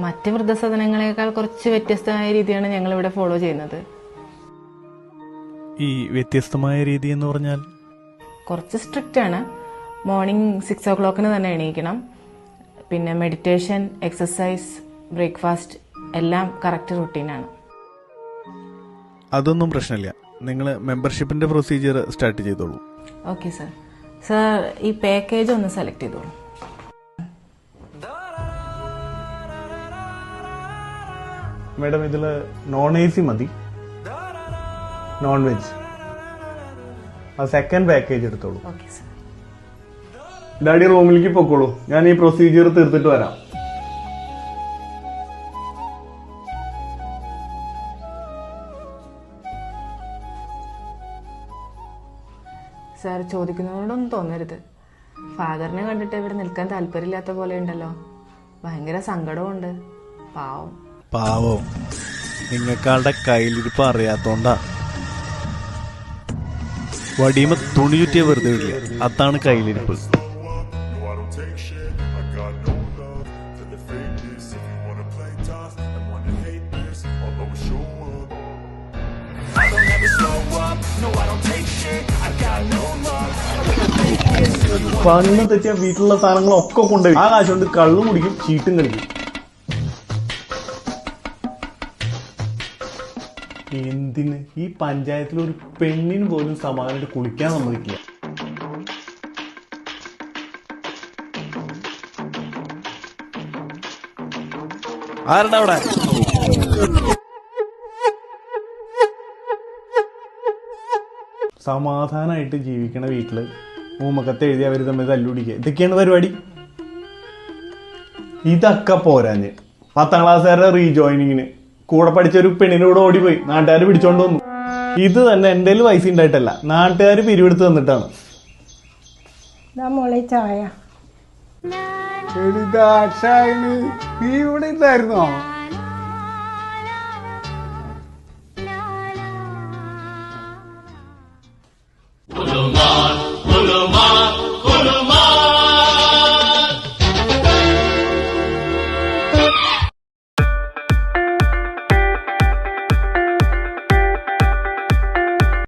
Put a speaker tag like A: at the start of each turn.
A: മറ്റ് വൃദ്ധസദനങ്ങളെക്കാൾ കുറച്ച് വ്യത്യസ്തമായ രീതിയാണ് ഞങ്ങൾ ഇവിടെ ഫോളോ ചെയ്യുന്നത്.
B: ഈ വ്യത്യസ്തമായ രീതി എന്ന് പറഞ്ഞാൽ
A: കുറച്ച് സ്ട്രിക്റ്റ് ആണ്. മോർണിംഗ് 6 o'clock തന്നെ എണീക്കണം. പിന്നെ മെഡിറ്റേഷൻ, എക്സസൈസ്, ബ്രേക്ക്ഫാസ്റ്റ് എല്ലാം കറക്റ്റ് റുട്ടീനാണ്.
B: അതൊന്നും പ്രശ്നമില്ല. നിങ്ങൾ മെമ്പർഷിപ്പിന്റെ പ്രൊസീജിയർ സ്റ്റാർട്ട് ചെയ്തോളൂ.
A: Okay sir. സർ ഈ പാക്കേജ് ഒന്ന് സെലക്ട് ചെയ്തോളൂ.
C: മാഡം ഇതിൽ നോൺ AC മതി, നോൺ വെജ്. ആ സെക്കൻഡ് പാക്കേജ് എടുത്തോളൂ.
A: Okay sir.
C: ഡാഡി റൂമിലേക്ക് പൊക്കോളൂ, ഞാൻ ഈ പ്രൊസീജിയർ തീർത്തിട്ട് വരാം.
A: സാർ ചോദിക്കുന്നതുകൊണ്ടൊന്നും തോന്നരുത്. ഫാദറിനെ കണ്ടിട്ട് ഇവിടെ നിൽക്കാൻ താല്പര്യമില്ലാത്ത പോലെ ഉണ്ടല്ലോ. ഭയങ്കര സങ്കടമുണ്ട്. പാവം.
B: പാവം നിങ്ങൾക്കാളുടെ കയ്യിലിരിപ്പ് അറിയാത്തോണ്ടാ. വടിയുമ്പോ തുണി ചുറ്റിയ വെറുതെ ഇല്ല, അതാണ് കയ്യിലിരിപ്പ്.
C: കണ്ണ് തെറ്റിയ വീട്ടിലുള്ള സാധനങ്ങളൊക്കെ കൊണ്ടുപോയി ആ കാശ് കൊണ്ട് കള്ളും കുടിക്കും, ചീട്ടും കളിക്കും. എന്തിന് ഈ പഞ്ചായത്തിൽ ഒരു പെണ്ണിന് പോലും സമാധാനമായിട്ട് കുളിക്കാൻ സമ്മതിക്കില്ല.
B: ആരുടെ അവിടെ
C: സമാധാനമായിട്ട് ജീവിക്കണ വീട്ടില് ഊമക്കത്ത് എഴുതി അവർ തമ്മിൽ തല്ലുപിടിക്കുക, ഇതൊക്കെയാണ് പരിപാടി. ഇതൊക്കെ പോരാഞ്ഞ് 10ാം ക്ലാസ്സുകാരുടെ റീജോയിനിങ്ങിന് കൂടെ പഠിച്ച ഒരു പെണ്ണിന്റെ കൂടെ ഓടിപ്പോയി നാട്ടുകാർ പിടിച്ചോണ്ട് വന്നു. ഇത് തന്നെ എന്റെ പൈസ ഉണ്ടായിട്ടല്ല, നാട്ടുകാർ പിരിവെടുത്ത് തന്നിട്ടാണ്.
D: ചായ നീ ഇവിടെ ഇല്ലായിരുന്നോ?